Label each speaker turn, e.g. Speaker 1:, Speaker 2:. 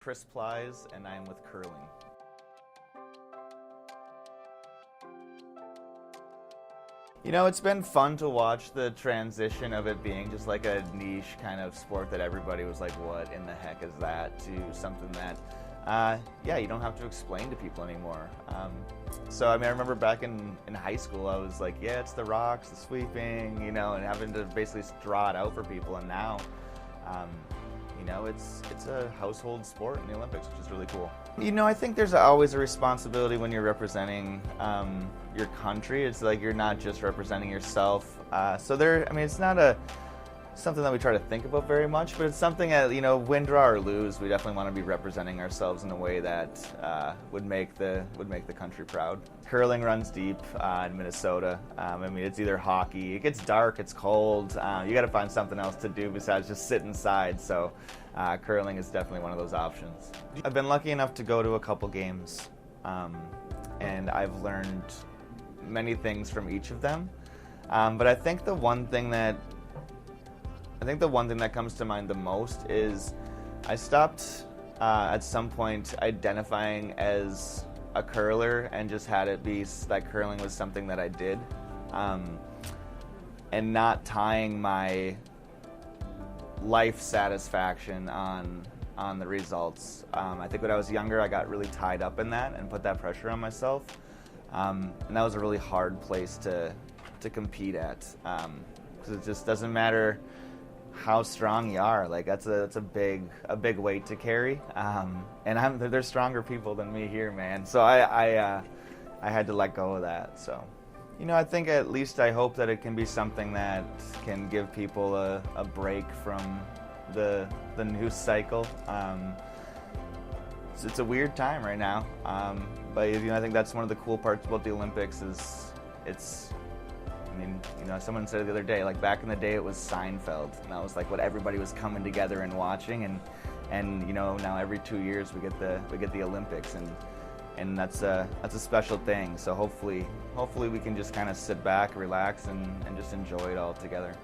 Speaker 1: Chris Plys, and I'm with curling. You know, it's been fun to watch the transition of it being just like a niche kind of sport that everybody was like, what in the heck is that, to something that, yeah, you don't have to explain to people anymore. So, I mean, I remember back in high school, I was like, yeah, it's the rocks, the sweeping, you know, and having to basically draw it out for people. And now, you know, it's a household sport in the Olympics, which is really cool. You know, I think there's always a responsibility when you're representing your country. It's like you're not just representing yourself. So I mean, it's not something that we try to think about very much, but it's something that, you know, win, draw, or lose, we definitely want to be representing ourselves in a way that would make the country proud. Curling runs deep in Minnesota. I mean, it's either hockey, it gets dark, it's cold, you got to find something else to do besides just sit inside, so curling is definitely one of those options. I've been lucky enough to go to a couple games, and I've learned many things from each of them, but I think the one thing that comes to mind the most is I stopped at some point identifying as a curler and just had it be that curling was something that I did, and not tying my life satisfaction on the results. I think when I was younger, I got really tied up in that and put that pressure on myself, and that was a really hard place to compete at, because it just doesn't matter how strong you are. Like that's a big weight to carry, and there's stronger people than me here, man. So I had to let go of that. So, you know, I think at least I hope that it can be something that can give people a break from the news cycle. It's a weird time right now, but you know, I think that's one of the cool parts about the Olympics is I mean, you know, someone said it the other day, like back in the day it was Seinfeld, and that was like what everybody was coming together and watching, and you know, now every 2 years we get the Olympics, and that's a special thing. So hopefully we can just kind of sit back, relax, and just enjoy it all together.